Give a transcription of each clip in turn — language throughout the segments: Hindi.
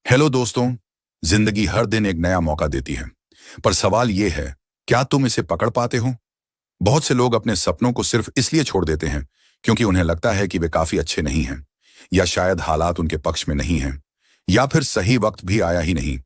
हेलो दोस्तों। जिंदगी हर दिन एक नया मौका देती है, पर सवाल यह है, क्या तुम इसे पकड़ पाते हो? बहुत से लोग अपने सपनों को सिर्फ इसलिए छोड़ देते हैं क्योंकि उन्हें लगता है कि वे काफी अच्छे नहीं हैं, या शायद हालात उनके पक्ष में नहीं हैं, या फिर सही वक्त भी आया ही नहीं।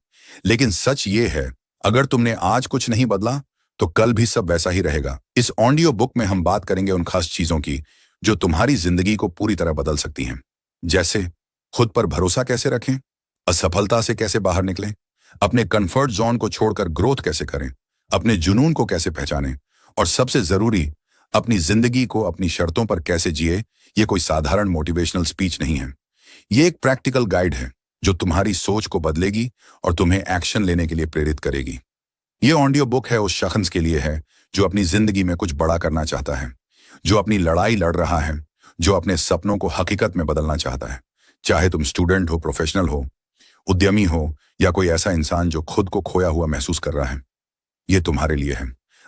लेकिन सच ये है, अगर तुमने आज कुछ नहीं बदला तो कल भी सब वैसा ही रहेगा। इस ऑडियो बुक में हम बात करेंगे उन खास चीजों की जो तुम्हारी जिंदगी को पूरी तरह बदल सकती हैं। जैसे खुद पर भरोसा कैसे रखें, असफलता से कैसे बाहर निकलें, अपने कंफर्ट जोन को छोड़कर ग्रोथ कैसे करें, अपने जुनून को कैसे पहचानें, और सबसे जरूरी, अपनी जिंदगी को अपनी शर्तों पर कैसे जिए। ये कोई साधारण मोटिवेशनल स्पीच नहीं है, ये एक प्रैक्टिकल गाइड है जो तुम्हारी सोच को बदलेगी और तुम्हें एक्शन लेने के लिए प्रेरित करेगी। ये ऑडियो बुक है उस शख्स के लिए है जो अपनी जिंदगी में कुछ बड़ा करना चाहता है, जो अपनी लड़ाई लड़ रहा है, जो अपने सपनों को हकीकत में बदलना चाहता है। चाहे तुम स्टूडेंट हो, प्रोफेशनल हो, उद्यमी हो, या कोई ऐसा इंसान जो खुद को खोया हुआ महसूस कर रहा है, ये तुम्हारे लिए है।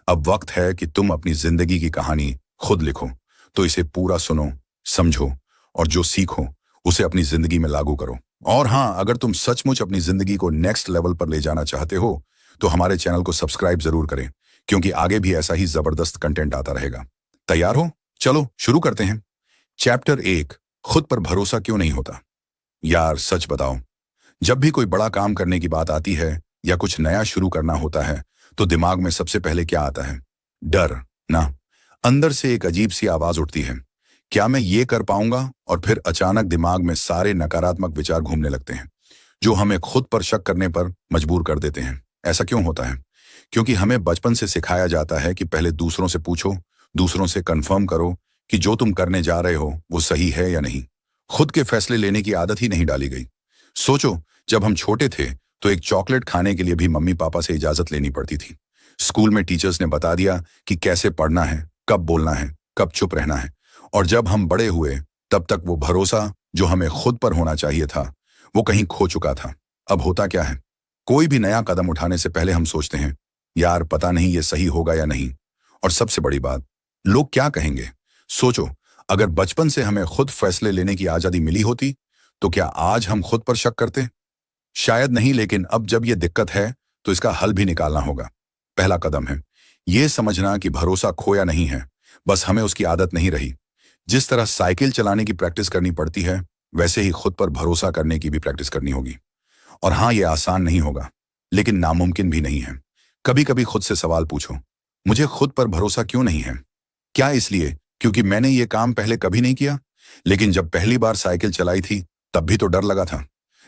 अब वक्त है कि तुम अपनी जिंदगी की कहानी खुद लिखो। तो इसे पूरा सुनो, समझो, और जो सीखो उसे अपनी जिंदगी में लागू करो। और हाँ, अगर तुम सचमुच अपनी जिंदगी को नेक्स्ट लेवल पर ले जाना चाहते हो तो हमारे चैनल को सब्सक्राइब जरूर करें, क्योंकि आगे भी ऐसा ही जबरदस्त कंटेंट आता रहेगा। तैयार हो? चलो शुरू करते हैं। चैप्टर 1, खुद पर भरोसा क्यों नहीं होता। यार सच बताओ, जब भी कोई बड़ा काम करने की बात आती है या कुछ नया शुरू करना होता है तो दिमाग में सबसे पहले क्या आता है? डर ना। अंदर से एक अजीब सी आवाज उठती है, क्या मैं ये कर पाऊंगा? और फिर अचानक दिमाग में सारे नकारात्मक विचार घूमने लगते हैं जो हमें खुद पर शक करने पर मजबूर कर देते हैं। ऐसा क्यों होता है? क्योंकि हमें बचपन से सिखाया जाता है कि पहले दूसरों से पूछो, दूसरों से कंफर्म करो कि जो तुम करने जा रहे हो वो सही है या नहीं। खुद के फैसले लेने की आदत ही नहीं डाली गई। सोचो, जब हम छोटे थे तो एक चॉकलेट खाने के लिए भी मम्मी पापा से इजाजत लेनी पड़ती थी। स्कूल में टीचर्स ने बता दिया कि कैसे पढ़ना है, कब बोलना है, कब चुप रहना है। और जब हम बड़े हुए तब तक वो भरोसा जो हमें खुद पर होना चाहिए था वो कहीं खो चुका था। अब होता क्या है, कोई भी नया कदम उठाने से पहले हम सोचते हैं, यार पता नहीं ये सही होगा या नहीं। और सबसे बड़ी बात, लोग क्या कहेंगे। सोचो, अगर बचपन से हमें खुद फैसले लेने की आजादी मिली होती तो क्या आज हम खुद पर शक करते? शायद नहीं। लेकिन अब जब यह दिक्कत है तो इसका हल भी निकालना होगा। पहला कदम है यह समझना कि भरोसा खोया नहीं है, बस हमें उसकी आदत नहीं रही। जिस तरह साइकिल चलाने की प्रैक्टिस करनी पड़ती है, वैसे ही खुद पर भरोसा करने की भी प्रैक्टिस करनी होगी। और हाँ, यह आसान नहीं होगा, लेकिन नामुमकिन भी नहीं है। कभी कभी खुद से सवाल पूछो, मुझे खुद पर भरोसा क्यों नहीं है? क्या इसलिए क्योंकि मैंने ये काम पहले कभी नहीं किया? लेकिन जब पहली बार साइकिल चलाई थी तब भी तो डर लगा था।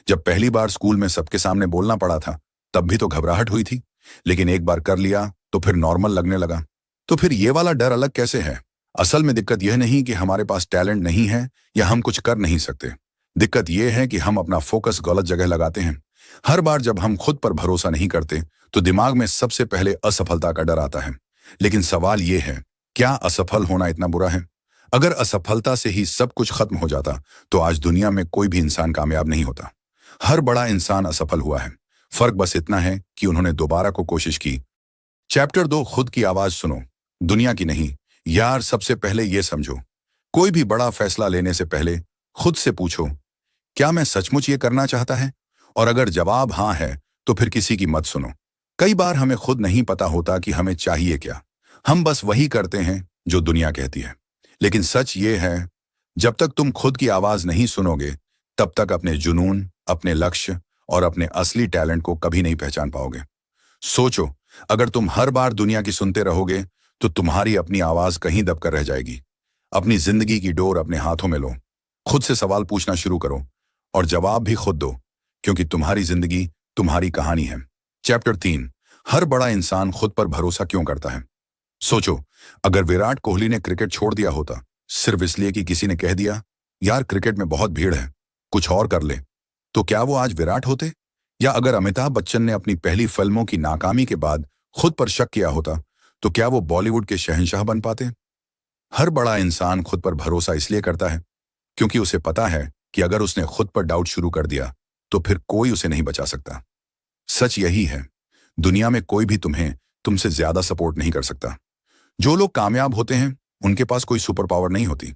जब पहली बार स्कूल में सबके सामने बोलना पड़ा था तब भी तो घबराहट हुई थी। लेकिन एक बार कर लिया तो फिर नॉर्मल लगने लगा। तो फिर ये वाला डर अलग कैसे है? असल में दिक्कत यह नहीं कि हमारे पास टैलेंट नहीं है या हम कुछ कर नहीं सकते। दिक्कत यह है कि हम अपना फोकस गलत जगह लगाते हैं। हर बार जब हम खुद पर भरोसा नहीं करते तो दिमाग में सबसे पहले असफलता का डर आता है। लेकिन सवाल यह है, क्या असफल होना इतना बुरा है? अगर असफलता से ही सब कुछ खत्म हो जाता तो आज दुनिया में कोई भी इंसान कामयाब नहीं होता। हर बड़ा इंसान असफल हुआ है, फर्क बस इतना है कि उन्होंने दोबारा को कोशिश की। चैप्टर 2, खुद की आवाज सुनो, दुनिया की नहीं। यार सबसे पहले यह समझो, कोई भी बड़ा फैसला लेने से पहले खुद से पूछो, क्या मैं सचमुच ये करना चाहता है? और अगर जवाब हाँ है तो फिर किसी की मत सुनो। कई बार हमें खुद नहीं पता होता कि हमें चाहिए क्या। हम बस वही करते हैं जो दुनिया कहती है। लेकिन सच ये है, जब तक तुम खुद की आवाज नहीं सुनोगे तब तक अपने जुनून, अपने लक्ष्य और अपने असली टैलेंट को कभी नहीं पहचान पाओगे। सोचो, अगर तुम हर बार दुनिया की सुनते रहोगे तो तुम्हारी अपनी आवाज कहीं दबकर रह जाएगी। अपनी जिंदगी की डोर अपने हाथों में लो, खुद से सवाल पूछना शुरू करो और जवाब भी खुद दो, क्योंकि तुम्हारी जिंदगी तुम्हारी कहानी है। चैप्टर 3, हर बड़ा इंसान खुद पर भरोसा क्यों करता है। सोचो, अगर विराट कोहली ने क्रिकेट छोड़ दिया होता सिर्फ इसलिए कि किसी ने कह दिया, यार क्रिकेट में बहुत भीड़ है, कुछ और कर ले, तो क्या वो आज विराट होते? या अगर अमिताभ बच्चन ने अपनी पहली फिल्मों की नाकामी के बाद खुद पर शक किया होता तो क्या वो बॉलीवुड के शहंशाह बन पाते? हर बड़ा इंसान खुद पर भरोसा इसलिए करता है क्योंकि उसे पता है कि अगर उसने खुद पर डाउट शुरू कर दिया तो फिर कोई उसे नहीं बचा सकता। सच यही है, दुनिया में कोई भी तुम्हें तुमसे ज्यादा सपोर्ट नहीं कर सकता। जो लोग कामयाब होते हैं उनके पास कोई सुपर पावर नहीं होती।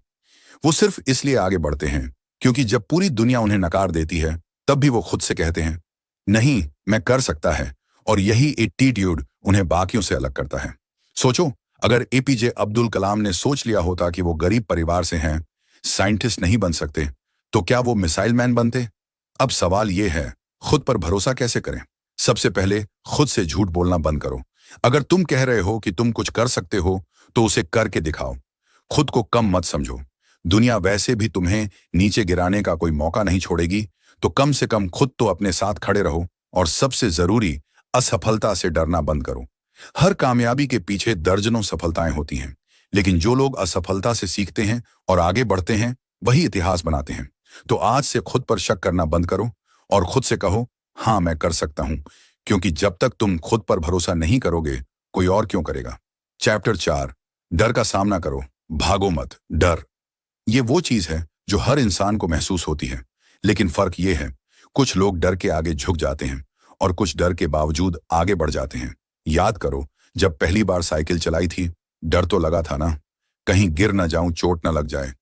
वो सिर्फ इसलिए आगे बढ़ते हैं क्योंकि जब पूरी दुनिया उन्हें नकार देती है तब भी वो खुद से कहते हैं, नहीं मैं कर सकता है, और यही एटीट्यूड उन्हें बाकियों से अलग करता है। सोचो, अगर एपीजे अब्दुल कलाम ने सोच लिया होता कि वो गरीब परिवार से हैं, साइंटिस्ट नहीं बन सकते, तो क्या वो मिसाइल मैन बनते? अब सवाल ये है, खुद पर भरोसा कैसे करें? सबसे पहले खुद से झूठ बोलना बंद करो। अगर तुम कह रहे हो कि तुम कुछ कर सकते हो, तो उसे करके दिखाओ। खुद को कम मत समझो। दुनिया वैसे भी तुम्हें नीचे गिराने का कोई मौका नहीं छोड़ेगी, तो कम से कम खुद तो अपने साथ खड़े रहो। और सबसे जरूरी, असफलता से डरना बंद करो। हर कामयाबी के पीछे दर्जनों सफलताएं होती हैं, लेकिन जो लोग असफलता से सीखते हैं और आगे बढ़ते हैं, वही इतिहास बनाते हैं। तो आज से खुद पर शक करना बंद करो और खुद से कहो, हाँ मैं कर सकता हूं, क्योंकि जब तक तुम खुद पर भरोसा नहीं करोगे, कोई और क्यों करेगा? चैप्टर 4, डर का सामना करो, भागो मत। डर ये वो चीज है जो हर इंसान को महसूस होती है, लेकिन फर्क ये है, कुछ लोग डर के आगे झुक जाते हैं और कुछ डर के बावजूद आगे बढ़ जाते हैं। याद करो, जब पहली बार साइकिल चलाई थी, डर तो लगा था ना, कहीं गिर ना जाऊं, चोट ना लग जाए।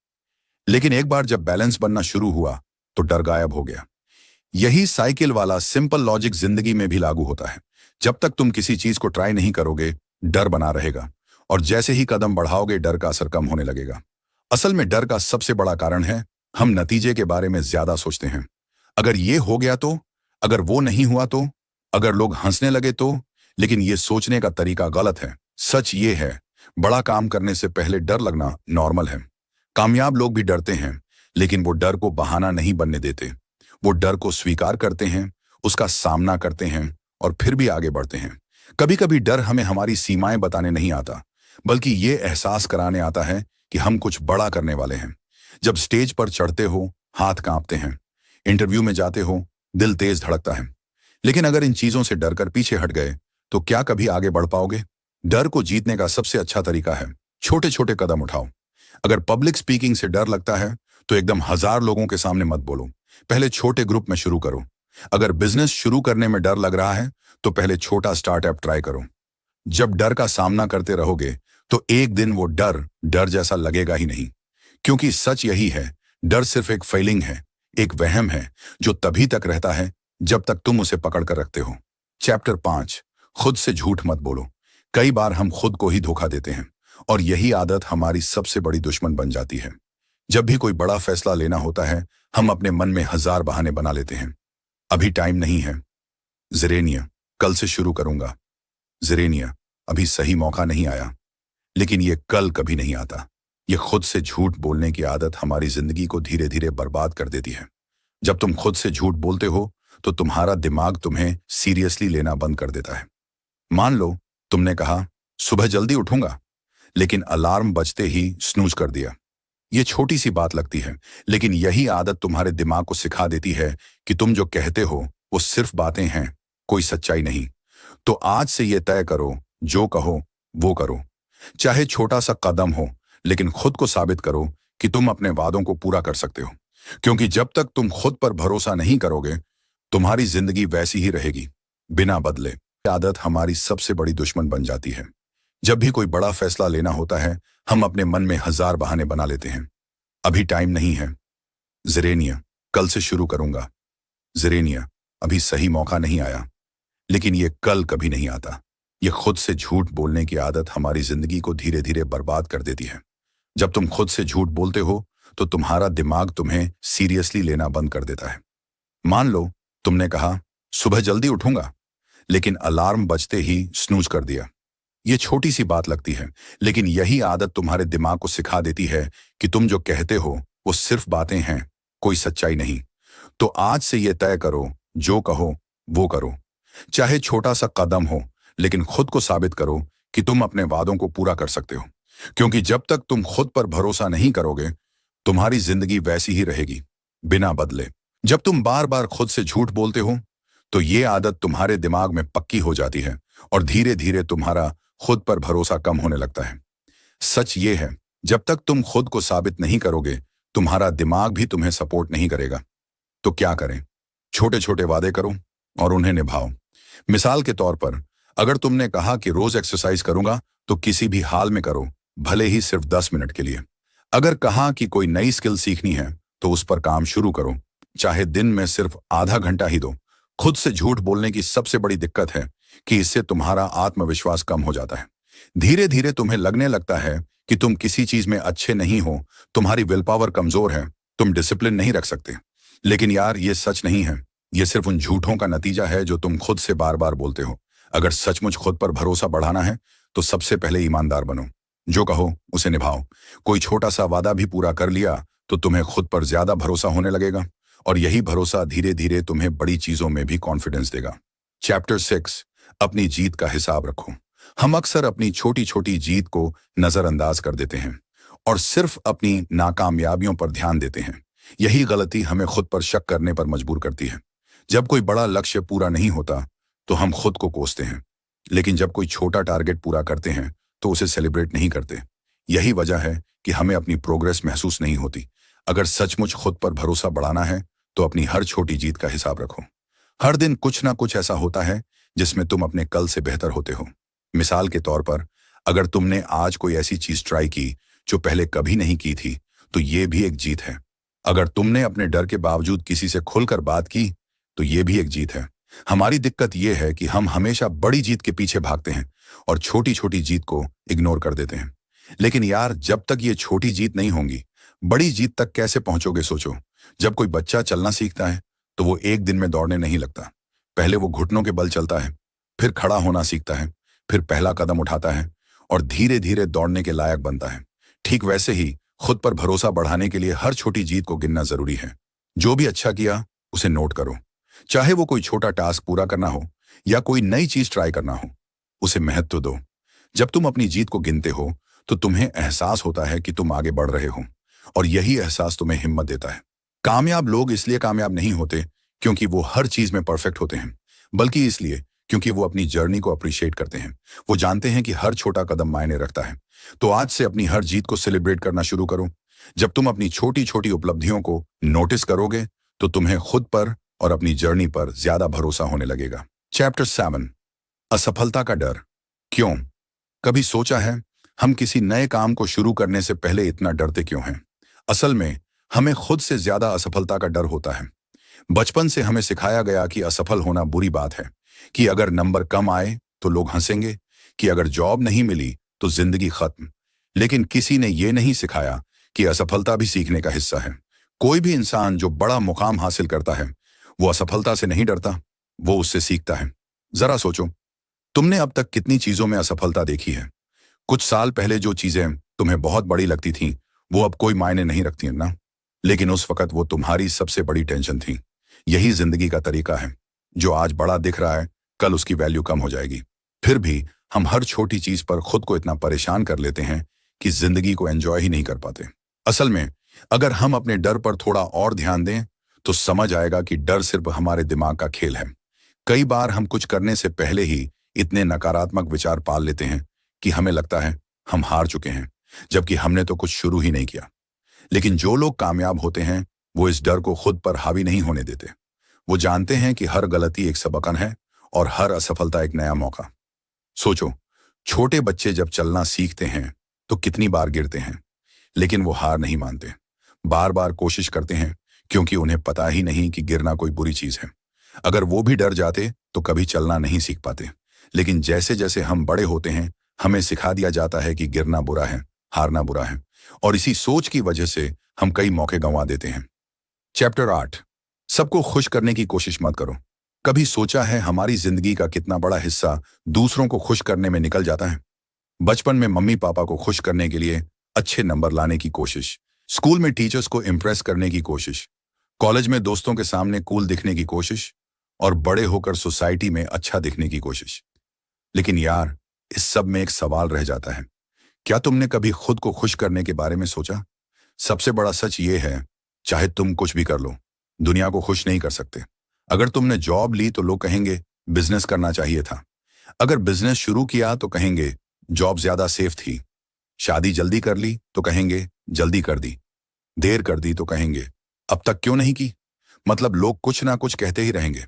लेकिन एक बार जब बैलेंस बनना शुरू हुआ, तो डर गायब हो गया। यही साइकिल वाला सिंपल लॉजिक जिंदगी में भी लागू होता है। जब तक तुम किसी चीज को ट्राई नहीं करोगे, डर बना रहेगा, और जैसे ही कदम बढ़ाओगे, डर का असर कम होने लगेगा। असल में डर का सबसे बड़ा कारण है, हम नतीजे के बारे में ज्यादा सोचते हैं। अगर ये हो गया तो, अगर वो नहीं हुआ तो, अगर लोग हंसने लगे तो। लेकिन ये सोचने का तरीका गलत है। सच ये है, बड़ा काम करने से पहले डर लगना नॉर्मल है। कामयाब लोग भी डरते हैं, लेकिन वो डर को बहाना नहीं बनने देते। वो डर को स्वीकार करते हैं, उसका सामना करते हैं, और फिर भी आगे बढ़ते हैं। कभी कभी डर हमें हमारी सीमाएं बताने नहीं आता, बल्कि ये एहसास कराने आता है कि हम कुछ बड़ा करने वाले हैं। जब स्टेज पर चढ़ते हो, हाथ कांपते हैं। इंटरव्यू में जाते हो, दिल तेज धड़कता है। लेकिन अगर इन चीजों से डरकर पीछे हट गए, तो क्या कभी आगे बढ़ पाओगे? डर को जीतने का सबसे अच्छा तरीका है, छोटे छोटे कदम उठाओ। अगर पब्लिक स्पीकिंग से डर लगता है, तो एकदम 1000 लोगों के सामने मत बोलो। पहले छोटे ग्रुप में शुरू करो। अगर बिजनेस शुरू करने में डर लग रहा है, तो पहले छोटा स्टार्टअप ट्राई करो। जब डर का सामना करते रहोगे, तो एक दिन वो डर डर जैसा लगेगा ही नहीं। क्योंकि सच यही है, डर सिर्फ एक फीलिंग है, एक वहम है, जो तभी तक रहता है जब तक तुम उसे पकड़ कर रखते हो। चैप्टर 5, खुद से झूठ मत बोलो। कई बार हम खुद को ही धोखा देते हैं, और यही आदत हमारी सबसे बड़ी दुश्मन बन जाती है। जब भी कोई बड़ा फैसला लेना होता है, हम अपने मन में 1000 बहाने बना लेते हैं। अभी टाइम नहीं है, ज़ेरेनिया कल से शुरू करूंगा, ज़ेरेनिया अभी सही मौका नहीं आया। लेकिन ये कल कभी नहीं आता। ये खुद से झूठ बोलने की आदत हमारी जिंदगी को धीरे धीरे बर्बाद कर देती है। जब तुम खुद से झूठ बोलते हो, तो तुम्हारा दिमाग तुम्हें सीरियसली लेना बंद कर देता है। मान लो तुमने कहा, सुबह जल्दी उठूंगा, लेकिन अलार्म बजते ही स्नूज कर दिया। ये छोटी सी बात लगती है, लेकिन यही आदत तुम्हारे दिमाग को सिखा देती है कि तुम जो कहते हो वो सिर्फ बातें हैं, कोई सच्चाई नहीं। तो आज से ये तय करो, जो कहो वो करो। चाहे छोटा सा कदम हो, लेकिन खुद को साबित करो कि तुम अपने वादों को पूरा कर सकते हो। क्योंकि जब तक तुम खुद पर भरोसा नहीं करोगे, तुम्हारी जिंदगी वैसी ही रहेगी, बिना बदले। आदत हमारी सबसे बड़ी दुश्मन बन जाती है। जब भी कोई बड़ा फैसला लेना होता है, हम अपने मन में 1000 बहाने बना लेते हैं। अभी टाइम नहीं है, ज़ेरेनिया कल से शुरू करूंगा, ज़ेरेनिया अभी सही मौका नहीं आया। लेकिन ये कल कभी नहीं आता। ये खुद से झूठ बोलने की आदत हमारी जिंदगी को धीरे धीरे बर्बाद कर देती है। जब तुम खुद से झूठ बोलते हो, तो तुम्हारा दिमाग तुम्हें सीरियसली लेना बंद कर देता है। मान लो तुमने कहा, सुबह जल्दी उठूंगा, लेकिन अलार्म बजते ही स्नूज कर दिया। ये छोटी सी बात लगती है, लेकिन यही आदत तुम्हारे दिमाग को सिखा देती है कि तुम जो कहते हो वो सिर्फ बातें हैं, कोई सच्चाई नहीं। तो आज से ये तय करो, जो कहो वो करो। चाहे छोटा सा कदम हो, लेकिन खुद को साबित करो कि तुम अपने वादों को पूरा कर सकते हो। क्योंकि जब तक तुम खुद पर भरोसा नहीं करोगे, तुम्हारी जिंदगी वैसी ही रहेगी, बिना बदले। जब तुम बार बार खुद से झूठ बोलते हो, तो ये आदत तुम्हारे दिमाग में पक्की हो जाती है, और धीरे धीरे तुम्हारा खुद पर भरोसा कम होने लगता है। सच ये है, जब तक तुम खुद को साबित नहीं करोगे, तुम्हारा दिमाग भी तुम्हें सपोर्ट नहीं करेगा। तो क्या करें? छोटे छोटे वादे करो और उन्हें निभाओ। मिसाल के तौर पर, अगर तुमने कहा कि रोज एक्सरसाइज करूंगा, तो किसी भी हाल में करो, भले ही सिर्फ 10 मिनट के लिए। अगर कहा कि कोई नई स्किल सीखनी है, तो उस पर काम शुरू करो, चाहे दिन में सिर्फ आधा घंटा ही दो। खुद से झूठ बोलने की सबसे बड़ी दिक्कत है कि इससे तुम्हारा आत्मविश्वास कम हो जाता है। धीरे धीरे तुम्हें लगने लगता है कि तुम किसी चीज में अच्छे नहीं हो, तुम्हारी विल पावर कमजोर है, तुम डिसिप्लिन नहीं रख सकते। लेकिन यार, ये सच नहीं है। ये सिर्फ उन झूठों का नतीजा है जो तुम खुद से बार बार बोलते हो। अगर सचमुच खुद पर भरोसा बढ़ाना है तो सबसे पहले ईमानदार बनो। जो कहो उसे निभाओ। कोई छोटा सा वादा भी पूरा कर लिया तो तुम्हें खुद पर ज्यादा भरोसा होने लगेगा, और यही भरोसा धीरे धीरे तुम्हें बड़ी चीजों में भी कॉन्फिडेंस देगा। चैप्टर 6, अपनी जीत का हिसाब रखो। हम अक्सर अपनी छोटी छोटी जीत को नजरअंदाज कर देते हैं और सिर्फ अपनी नाकामयाबियों पर ध्यान देते हैं। यही गलती हमें खुद पर शक करने पर मजबूर करती है। जब कोई बड़ा लक्ष्य पूरा नहीं होता तो हम खुद को कोसते हैं, लेकिन जब कोई छोटा टारगेट पूरा करते हैं तो उसे सेलिब्रेट नहीं करते। यही वजह है कि हमें अपनी प्रोग्रेस महसूस नहीं होती। अगर सचमुच खुद पर भरोसा बढ़ाना है तो अपनी हर छोटी जीत का हिसाब रखो। हर दिन कुछ ना कुछ ऐसा होता है जिसमें तुम अपने कल से बेहतर होते हो। मिसाल के तौर पर, अगर तुमने आज कोई ऐसी चीज ट्राई की जो पहले कभी नहीं की थी तो ये भी एक जीत है। अगर तुमने अपने डर के बावजूद किसी से खुलकर बात की तो ये भी एक जीत है। हमारी दिक्कत यह है कि हम हमेशा बड़ी जीत के पीछे भागते हैं और छोटी छोटी जीत को इग्नोर कर देते हैं। लेकिन यार, जब तक ये छोटी जीत नहीं होंगी, बड़ी जीत तक कैसे पहुंचोगे? सोचो, जब कोई बच्चा चलना सीखता है तो वो एक दिन में दौड़ने नहीं लगता। पहले वो घुटनों के बल चलता है, फिर खड़ा होना सीखता है, फिर पहला कदम उठाता है और धीरे धीरे दौड़ने के लायक बनता है। ठीक वैसे ही खुद पर भरोसा बढ़ाने के लिए हर छोटी जीत को गिनना जरूरी है। जो भी अच्छा किया उसे नोट करो, चाहे वो कोई छोटा टास्क पूरा करना हो या कोई नई चीज ट्राई करना हो, उसे महत्व दो। जब तुम अपनी जीत को गिनते हो तो तुम्हें एहसास होता है कि तुम आगे बढ़ रहे हो, और यही एहसास तुम्हें हिम्मत देता है। कामयाब लोग इसलिए कामयाब नहीं होते क्योंकि वो हर चीज में परफेक्ट होते हैं, बल्कि इसलिए क्योंकि वो अपनी जर्नी को अप्रिशिएट करते हैं। वो जानते हैं कि हर छोटा कदम मायने रखता है। तो आज से अपनी हर जीत को सेलिब्रेट करना शुरू करो। जब तुम अपनी छोटी छोटी उपलब्धियों को नोटिस करोगे तो तुम्हें खुद पर और अपनी जर्नी पर ज्यादा भरोसा होने लगेगा। चैप्टर 7, असफलता का डर। क्यों? कभी सोचा है हम किसी नए काम को शुरू करने से पहले इतना डरते क्यों हैं? असल में हमें खुद से ज्यादा असफलता का डर होता है। बचपन से हमें सिखाया गया कि असफल होना बुरी बात है, कि अगर नंबर कम आए तो लोग हंसेंगे, कि अगर जॉब नहीं मिली तो जिंदगी खत्म। लेकिन किसी ने यह नहीं सिखाया कि असफलता भी सीखने का हिस्सा है। कोई भी इंसान जो बड़ा मुकाम हासिल करता है वो असफलता से नहीं डरता, वो उससे सीखता है। जरा सोचो, तुमने अब तक कितनी चीजों में असफलता देखी है? कुछ साल पहले जो चीजें तुम्हें बहुत बड़ी लगती थीं वो अब कोई मायने नहीं रखती हैं ना, लेकिन उस वक्त वो तुम्हारी सबसे बड़ी टेंशन थी। यही जिंदगी का तरीका है। जो आज बड़ा दिख रहा है कल उसकी वैल्यू कम हो जाएगी। फिर भी हम हर छोटी चीज पर खुद को इतना परेशान कर लेते हैं कि जिंदगी को एंजॉय ही नहीं कर पाते। असल में अगर हम अपने डर पर थोड़ा और ध्यान दें तो समझ आएगा कि डर सिर्फ हमारे दिमाग का खेल है। कई बार हम कुछ करने से पहले ही इतने नकारात्मक विचार पाल लेते हैं कि हमें लगता है हम हार चुके हैं, जबकि हमने तो कुछ शुरू ही नहीं किया। लेकिन जो लोग कामयाब होते हैं वो इस डर को खुद पर हावी नहीं होने देते। वो जानते हैं कि हर गलती एक सबकन है और हर असफलता एक नया मौका। सोचो, छोटे बच्चे जब चलना सीखते हैं तो कितनी बार गिरते हैं, लेकिन वो हार नहीं मानते। बार बार कोशिश करते हैं क्योंकि उन्हें पता ही नहीं कि गिरना कोई बुरी चीज है। अगर वो भी डर जाते तो कभी चलना नहीं सीख पाते। लेकिन जैसे जैसे हम बड़े होते हैं हमें सिखा दिया जाता है कि गिरना बुरा है, हारना बुरा है, और इसी सोच की वजह से हम कई मौके गंवा देते हैं। चैप्टर 8, सबको खुश करने की कोशिश मत करो। कभी सोचा है हमारी जिंदगी का कितना बड़ा हिस्सा दूसरों को खुश करने में निकल जाता है? बचपन में मम्मी पापा को खुश करने के लिए अच्छे नंबर लाने की कोशिश, स्कूल में टीचर्स को इम्प्रेस करने की कोशिश, कॉलेज में दोस्तों के सामने कूल दिखने की कोशिश, और बड़े होकर सोसाइटी में अच्छा दिखने की कोशिश। लेकिन यार, इस सब में एक सवाल रह जाता है, क्या तुमने कभी खुद को खुश करने के बारे में सोचा? सबसे बड़ा सच ये है, चाहे तुम कुछ भी कर लो, दुनिया को खुश नहीं कर सकते। अगर तुमने जॉब ली तो लोग कहेंगे बिजनेस करना चाहिए था। अगर बिजनेस शुरू किया तो कहेंगे जॉब ज्यादा सेफ थी। शादी जल्दी कर ली तो कहेंगे जल्दी कर दी। देर कर दी तो कहेंगे अब तक क्यों नहीं की। मतलब लोग कुछ ना कुछ कहते ही रहेंगे।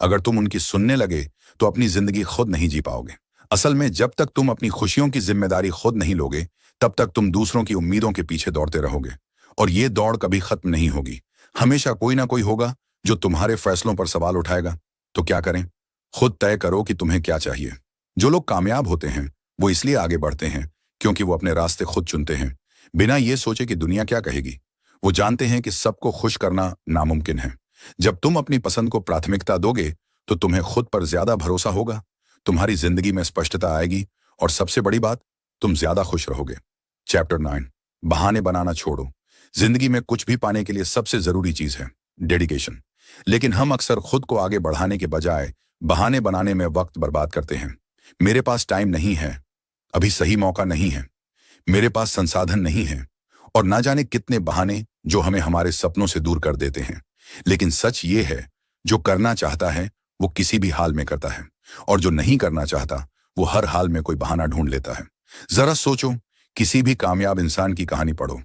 अगर तुम उनकी सुनने लगे तो अपनी जिंदगी खुद नहीं जी पाओगे। असल में जब तक तुम अपनी खुशियों की जिम्मेदारी खुद नहीं लोगे तब तक तुम दूसरों की उम्मीदों के पीछे दौड़ते रहोगे, और ये दौड़ कभी खत्म नहीं होगी। हमेशा कोई ना कोई होगा जो तुम्हारे फैसलों पर सवाल उठाएगा। तो क्या करें? खुद तय करो कि तुम्हें क्या चाहिए। जो लोग कामयाब होते हैं वो इसलिए आगे बढ़ते हैं क्योंकि वो अपने रास्ते खुद चुनते हैं, बिना ये सोचे कि दुनिया क्या कहेगी। वो जानते हैं कि सबको खुश करना नामुमकिन है। जब तुम अपनी पसंद को प्राथमिकता दोगे तो तुम्हें खुद पर ज्यादा भरोसा होगा, तुम्हारी जिंदगी में स्पष्टता आएगी और सबसे बड़ी बात, तुम ज्यादा खुश रहोगे। चैप्टर 9, बहाने बनाना छोड़ो। जिंदगी में कुछ भी पाने के लिए सबसे जरूरी चीज है डेडिकेशन। लेकिन हम अक्सर खुद को आगे बढ़ाने के बजाय बहाने बनाने में वक्त बर्बाद करते हैं। मेरे पास टाइम नहीं है, अभी सही मौका नहीं है, मेरे पास संसाधन नहीं है, और ना जाने कितने बहाने जो हमें हमारे सपनों से दूर कर देते हैं। लेकिन सच ये है, जो करना चाहता है वो किसी भी हाल में करता है, और जो नहीं करना चाहता वो हर हाल में कोई बहाना ढूंढ लेता है। जरा सोचो, किसी भी कामयाब इंसान की कहानी पढ़ो।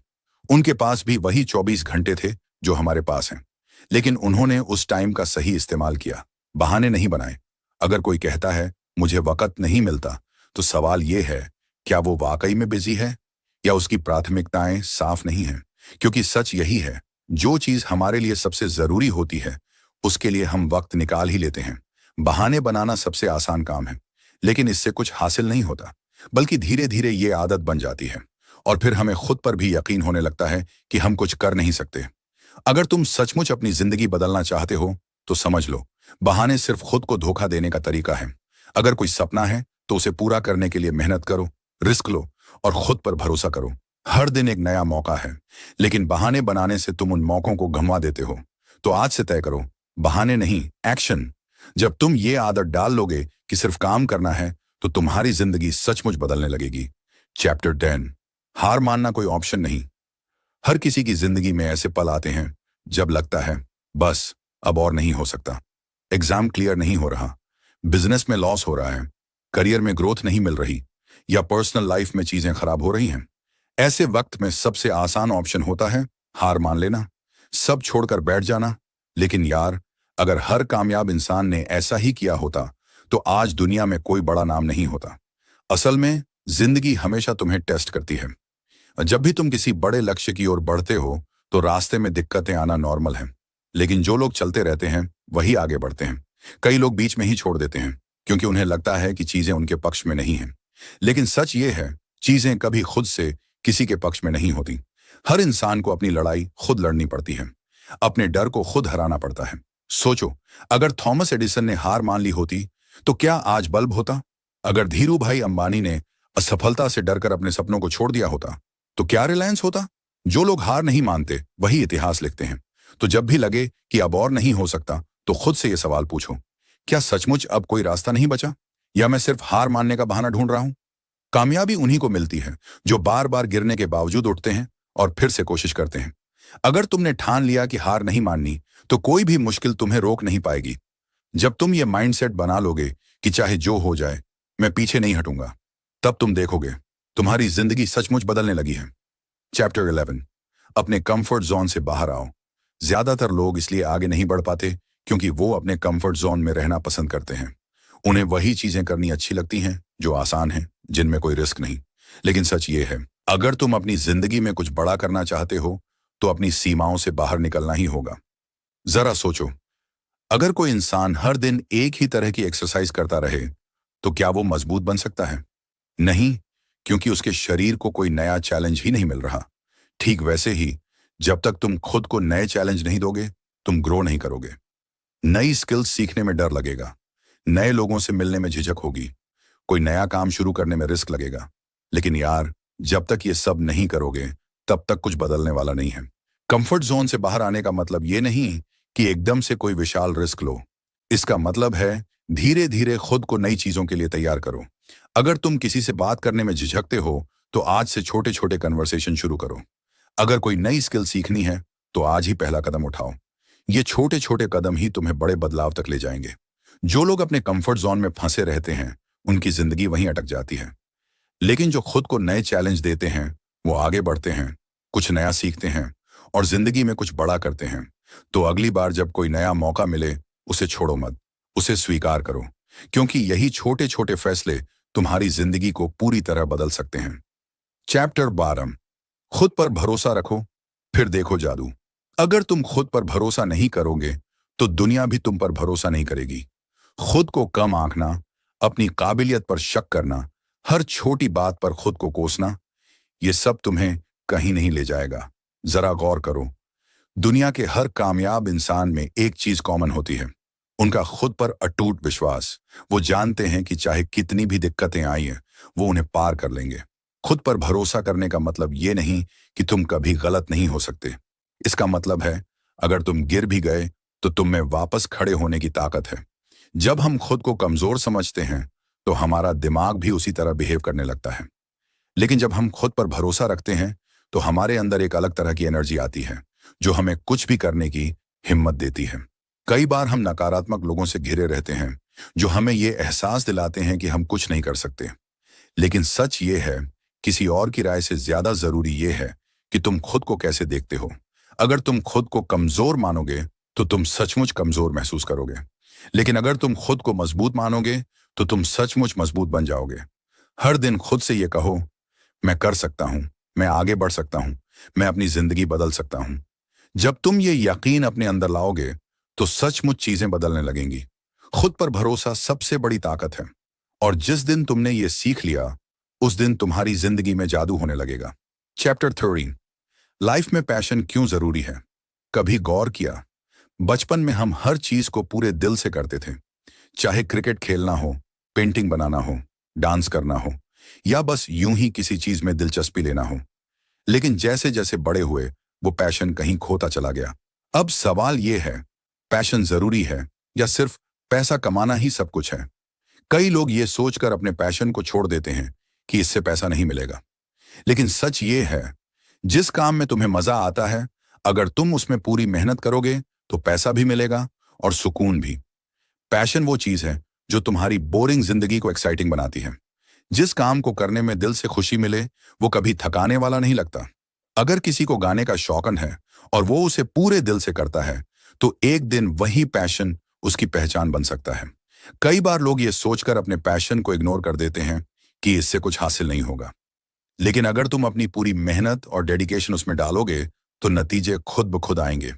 उनके पास भी वही 24 घंटे थे जो हमारे पास हैं, लेकिन उन्होंने उस टाइम का सही इस्तेमाल किया, बहाने नहीं बनाए। अगर कोई कहता है मुझे वक्त नहीं मिलता, तो सवाल यह है, क्या वो वाकई में बिजी है या उसकी प्राथमिकताएं साफ नहीं हैं? क्योंकि सच यही है, जो चीज हमारे लिए सबसे जरूरी होती है उसके लिए हम वक्त निकाल ही लेते हैं। बहाने बनाना सबसे आसान काम है, लेकिन इससे कुछ हासिल नहीं होता, बल्कि धीरे धीरे ये आदत बन जाती है और फिर हमें खुद पर भी यकीन होने लगता है कि हम कुछ कर नहीं सकते। अगर तुम सचमुच अपनी जिंदगी बदलना चाहते हो तो समझ लो, बहाने सिर्फ खुद को धोखा देने का तरीका है। अगर कोई सपना है तो उसे पूरा करने के लिए मेहनत करो, रिस्क लो और खुद पर भरोसा करो। हर दिन एक नया मौका है, लेकिन बहाने बनाने से तुम उन मौकों को गंवा देते हो। तो आज से तय करो, बहाने नहीं, एक्शन। जब तुम ये आदत डाल लोगे कि सिर्फ काम करना है, तो तुम्हारी जिंदगी सचमुच बदलने लगेगी। चैप्टर 10, हार मानना कोई ऑप्शन नहीं। हर किसी की जिंदगी में ऐसे पल आते हैं जब लगता है बस अब और नहीं हो सकता। एग्जाम क्लियर नहीं हो रहा, बिजनेस में लॉस हो रहा है, करियर में ग्रोथ नहीं मिल रही, या पर्सनल लाइफ में चीजें खराब हो रही हैं। ऐसे वक्त में सबसे आसान ऑप्शन होता है हार मान लेना, सब छोड़कर बैठ जाना। लेकिन यार, अगर हर कामयाब इंसान ने ऐसा ही किया होता तो आज दुनिया में कोई बड़ा नाम नहीं होता। असल में जिंदगी हमेशा तुम्हें टेस्ट करती है। जब भी तुम किसी बड़े लक्ष्य की ओर बढ़ते हो तो रास्ते में दिक्कतें आना नॉर्मल है, लेकिन जो लोग चलते रहते हैं वही आगे बढ़ते हैं। कई लोग बीच में ही छोड़ देते हैं क्योंकि उन्हें लगता है कि चीजें उनके पक्ष में नहीं हैं। लेकिन सच ये है, चीजें कभी खुद से किसी के पक्ष में नहीं होती। हर इंसान को अपनी लड़ाई खुद लड़नी पड़ती है, अपने डर को खुद हराना पड़ता है। सोचो, अगर थॉमस एडिसन ने हार मान ली होती तो क्या आज बल्ब होता? अगर धीरू भाई अंबानी ने असफलता से डरकर अपने सपनों को छोड़ दिया होता तो क्या रिलायंस होता? जो लोग हार नहीं मानते वही इतिहास लिखते हैं। तो जब भी लगे कि अब और नहीं हो सकता, तो खुद से यह सवाल पूछो, क्या सचमुच अब कोई रास्ता नहीं बचा, या मैं सिर्फ हार मानने का बहाना ढूंढ रहा हूं? कामयाबी उन्हीं को मिलती है जो बार बार गिरने के बावजूद उठते हैं और फिर से कोशिश करते हैं। अगर तुमने ठान लिया कि हार नहीं माननी, तो कोई भी मुश्किल तुम्हें रोक नहीं पाएगी। जब तुम ये माइंडसेट बना लोगे कि चाहे जो हो जाए मैं पीछे नहीं हटूंगा, तब तुम देखोगे तुम्हारी जिंदगी सचमुच बदलने लगी है। चैप्टर 11, अपने कंफर्ट जोन से बाहर आओ। ज्यादातर लोग इसलिए आगे नहीं बढ़ पाते क्योंकि वो अपने कंफर्ट जोन में रहना पसंद करते हैं। उन्हें वही चीजें करनी अच्छी लगती हैं जो आसान हैं, जिनमें कोई रिस्क नहीं। लेकिन सच ये है, अगर तुम अपनी जिंदगी में कुछ बड़ा करना चाहते हो तो अपनी सीमाओं से बाहर निकलना ही होगा। जरा सोचो, अगर कोई इंसान हर दिन एक ही तरह की एक्सरसाइज करता रहे तो क्या वो मजबूत बन सकता है? नहीं, क्योंकि उसके शरीर को कोई नया चैलेंज ही नहीं मिल रहा। ठीक वैसे ही, जब तक तुम खुद को नए चैलेंज नहीं दोगे, तुम ग्रो नहीं करोगे। नई स्किल्स सीखने में डर लगेगा, नए लोगों से मिलने में झिझक होगी, कोई नया काम शुरू करने में रिस्क लगेगा। लेकिन यार, जब तक ये सब नहीं करोगे, तब तक कुछ बदलने वाला नहीं है। कंफर्ट जोन से बाहर आने का मतलब ये नहीं कि एकदम से कोई विशाल रिस्क लो। इसका मतलब है धीरे धीरे खुद को नई चीजों के लिए तैयार करो। अगर तुम किसी से बात करने में झिझकते हो तो आज से छोटे छोटे कन्वर्सेशन शुरू करो। अगर कोई नई स्किल सीखनी है तो आज ही पहला कदम उठाओ। ये छोटे छोटे कदम ही तुम्हें बड़े बदलाव तक ले जाएंगे। जो लोग अपने कंफर्ट जोन में फंसे रहते हैं उनकी जिंदगी वहीं अटक जाती है। लेकिन जो खुद को नए चैलेंज देते हैं वो आगे बढ़ते हैं, कुछ नया सीखते हैं और जिंदगी में कुछ बड़ा करते हैं। तो अगली बार जब कोई नया मौका मिले, उसे छोड़ो मत, उसे स्वीकार करो, क्योंकि यही छोटे छोटे फैसले तुम्हारी जिंदगी को पूरी तरह बदल सकते हैं। चैप्टर 12, खुद पर भरोसा रखो, फिर देखो जादू। अगर तुम खुद पर भरोसा नहीं करोगे तो दुनिया भी तुम पर भरोसा नहीं करेगी। खुद को कम आंकना, अपनी काबिलियत पर शक करना, हर छोटी बात पर खुद को कोसना, ये सब तुम्हें कहीं नहीं ले जाएगा। जरा गौर करो, दुनिया के हर कामयाब इंसान में एक चीज कॉमन होती है, उनका खुद पर अटूट विश्वास। वो जानते हैं कि चाहे कितनी भी दिक्कतें आई हैं, वो उन्हें पार कर लेंगे। खुद पर भरोसा करने का मतलब ये नहीं कि तुम कभी गलत नहीं हो सकते। इसका मतलब है अगर तुम गिर भी गए तो तुम में वापस खड़े होने की ताकत है। जब हम खुद को कमजोर समझते हैं तो हमारा दिमाग भी उसी तरह बिहेव करने लगता है। लेकिन जब हम खुद पर भरोसा रखते हैं तो हमारे अंदर एक अलग तरह की एनर्जी आती है जो हमें कुछ भी करने की हिम्मत देती है। कई बार हम नकारात्मक लोगों से घिरे रहते हैं जो हमें ये एहसास दिलाते हैं कि हम कुछ नहीं कर सकते। लेकिन सच ये है, किसी और की राय से ज्यादा जरूरी ये है कि तुम खुद को कैसे देखते हो। अगर तुम खुद को कमजोर मानोगे तो तुम सचमुच कमजोर महसूस करोगे। लेकिन अगर तुम खुद को मजबूत मानोगे तो तुम सचमुच मजबूत बन जाओगे। हर दिन खुद से ये कहो, मैं कर सकता हूं, मैं आगे बढ़ सकता हूं, मैं अपनी जिंदगी बदल सकता हूं। जब तुम ये यकीन अपने अंदर लाओगे तो सचमुच चीजें बदलने लगेंगी। खुद पर भरोसा सबसे बड़ी ताकत है, और जिस दिन तुमने ये सीख लिया उस दिन तुम्हारी जिंदगी में जादू होने लगेगा। चैप्टर 13, लाइफ में पैशन क्यों जरूरी है। कभी गौर किया, बचपन में हम हर चीज को पूरे दिल से करते थे, चाहे क्रिकेट खेलना हो, पेंटिंग बनाना हो, डांस करना हो, या बस यूं ही किसी चीज में दिलचस्पी लेना हो। लेकिन जैसे जैसे बड़े हुए वो पैशन कहीं खोता चला गया। अब सवाल ये है, पैशन जरूरी है या सिर्फ पैसा कमाना ही सब कुछ है। कई लोग ये सोचकर अपने पैशन को छोड़ देते हैं कि इससे पैसा नहीं मिलेगा। लेकिन सच ये है, जिस काम में तुम्हें मजा आता है, अगर तुम उसमें पूरी मेहनत करोगे तो पैसा भी मिलेगा और सुकून भी। पैशन वो चीज है जो तुम्हारी बोरिंग जिंदगी को एक्साइटिंग बनाती है। जिस काम को करने में दिल से खुशी मिले वो कभी थकाने वाला नहीं लगता। अगर किसी को गाने का शौकन है और वो उसे पूरे दिल से करता है तो एक दिन वही पैशन उसकी पहचान बन सकता है। कई बार लोग ये सोचकर अपने पैशन को इग्नोर कर देते हैं कि इससे कुछ हासिल नहीं होगा। लेकिन अगर तुम अपनी पूरी मेहनत और डेडिकेशन उसमें डालोगे तो नतीजे खुद ब खुद आएंगे।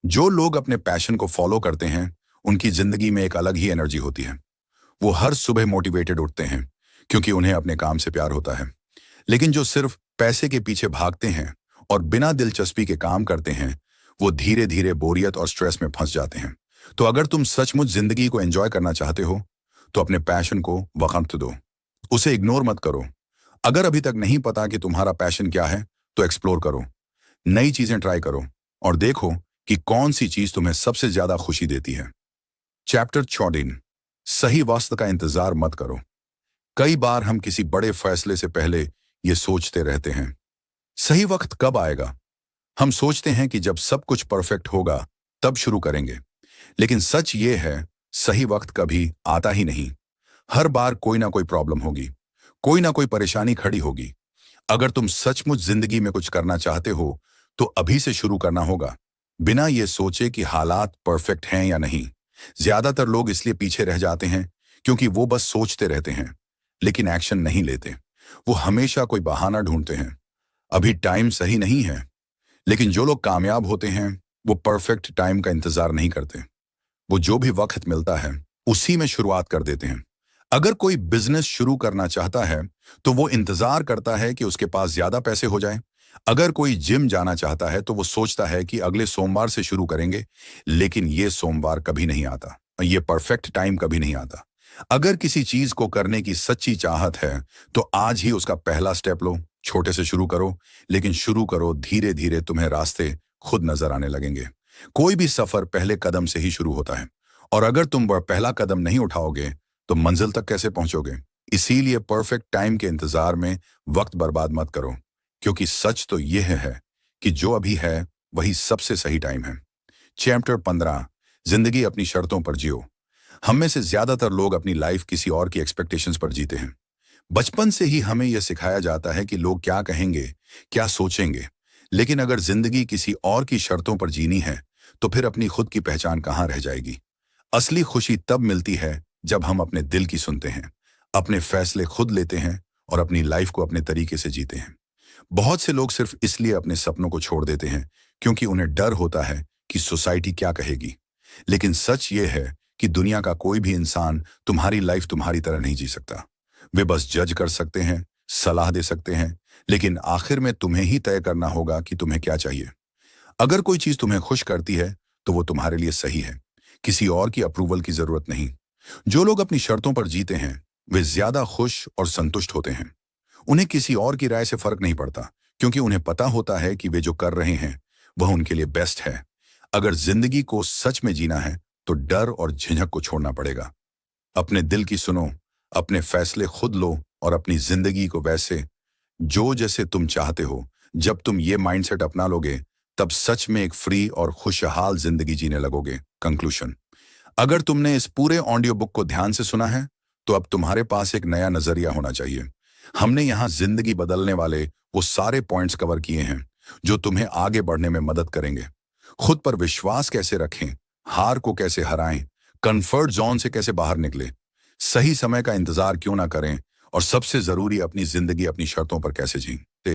जो लोग अपने पैशन को फॉलो करते हैं उनकी जिंदगी में एक अलग ही एनर्जी होती है। वो हर सुबह मोटिवेटेड उठते हैं क्योंकि उन्हें अपने काम से प्यार होता है। लेकिन जो सिर्फ पैसे के पीछे भागते हैं और बिना दिलचस्पी के काम करते हैं, वो धीरे धीरे बोरियत और स्ट्रेस में फंस जाते हैं। तो अगर तुम सचमुच जिंदगी को एंजॉय करना चाहते हो तो अपने पैशन को वक्त दो, उसे इग्नोर मत करो। अगर अभी तक नहीं पता कि तुम्हारा पैशन क्या है तो एक्सप्लोर करो, नई चीजें ट्राई करो और देखो कि कौन सी चीज तुम्हें सबसे ज्यादा खुशी देती है। चैप्टर 14, सही वक्त का इंतजार मत करो। कई बार हम किसी बड़े फैसले से पहले ये सोचते रहते हैं, सही वक्त कब आएगा। हम सोचते हैं कि जब सब कुछ परफेक्ट होगा तब शुरू करेंगे। लेकिन सच ये है, सही वक्त कभी आता ही नहीं। हर बार कोई ना कोई प्रॉब्लम होगी, कोई ना कोई परेशानी खड़ी होगी। अगर तुम सचमुच जिंदगी में कुछ करना चाहते हो तो अभी से शुरू करना होगा, बिना ये सोचे कि हालात परफेक्ट हैं या नहीं। ज्यादातर लोग इसलिए पीछे रह जाते हैं क्योंकि वो बस सोचते रहते हैं लेकिन एक्शन नहीं लेते। वो हमेशा कोई बहाना ढूंढते हैं, अभी टाइम सही नहीं है। लेकिन जो लोग कामयाब होते हैं वो परफेक्ट टाइम का इंतजार नहीं करते। वो जो भी वक्त मिलता है उसी में शुरुआत कर देते हैं। अगर कोई बिजनेस शुरू करना चाहता है तो वो इंतजार करता है कि उसके पास ज्यादा पैसे हो जाएं। अगर कोई जिम जाना चाहता है तो वो सोचता है कि अगले सोमवार से शुरू करेंगे, लेकिन ये सोमवार कभी नहीं आता, ये परफेक्ट टाइम कभी नहीं आता। अगर किसी चीज को करने की सच्ची चाहत है तो आज ही उसका पहला स्टेप लो। छोटे से शुरू करो, लेकिन शुरू करो धीरे धीरे, तुम्हें रास्ते खुद नजर आने लगेंगे। कोई भी सफर पहले कदम से ही शुरू होता है, और अगर तुम वह पहला कदम नहीं उठाओगे तो मंजिल तक कैसे पहुंचोगे। इसीलिए परफेक्ट टाइम के इंतजार में वक्त बर्बाद मत करो, क्योंकि सच तो यह है कि जो अभी है वही सबसे सही टाइम है। चैप्टर 15, जिंदगी अपनी शर्तों पर जियो। हम में से ज्यादातर लोग अपनी लाइफ किसी और की एक्सपेक्टेशंस पर जीते हैं। बचपन से ही हमें यह सिखाया जाता है कि लोग क्या कहेंगे, क्या सोचेंगे। लेकिन अगर जिंदगी किसी और की शर्तों पर जीनी है तो फिर अपनी खुद की पहचान कहाँ रह जाएगी। असली खुशी तब मिलती है जब हम अपने दिल की सुनते हैं, अपने फैसले खुद लेते हैं और अपनी लाइफ को अपने तरीके से जीते हैं। बहुत से लोग सिर्फ इसलिए अपने सपनों को छोड़ देते हैं क्योंकि उन्हें डर होता है कि सोसाइटी क्या कहेगी। लेकिन सच ये है कि दुनिया का कोई भी इंसान तुम्हारी लाइफ तुम्हारी तरह नहीं जी सकता। वे बस जज कर सकते हैं, सलाह दे सकते हैं, लेकिन आखिर में तुम्हें ही तय करना होगा कि तुम्हें क्या चाहिए। अगर कोई चीज तुम्हें खुश करती है तो वो तुम्हारे लिए सही है, किसी और की अप्रूवल की जरूरत नहीं। जो लोग अपनी शर्तों पर जीते हैं वे ज्यादा खुश और संतुष्ट होते हैं। उन्हें किसी और की राय से फर्क नहीं पड़ता, क्योंकि उन्हें पता होता है कि वे जो कर रहे हैं वह उनके लिए बेस्ट है। अगर जिंदगी को सच में जीना है तो डर और झिझक को छोड़ना पड़ेगा। अपने दिल की सुनो, अपने फैसले खुद लो और अपनी जिंदगी को वैसे जो जैसे तुम चाहते हो। जब तुम ये माइंडसेट अपना लोगे तब सच में एक फ्री और खुशहाल जिंदगी जीने लगोगे। कंक्लूशन, अगर तुमने इस पूरे ऑडियो बुक को ध्यान से सुना है तो अब तुम्हारे पास एक नया नजरिया होना चाहिए। हमने यहाँ जिंदगी बदलने वाले वो सारे पॉइंट्स कवर किए हैं जो तुम्हें आगे बढ़ने में मदद करेंगे। खुद पर विश्वास कैसे रखें, हार को कैसे हराएं, कंफर्ट जोन से कैसे बाहर निकले, सही समय का इंतजार क्यों ना करें, और सबसे जरूरी अपनी जिंदगी अपनी शर्तों पर कैसे जीं।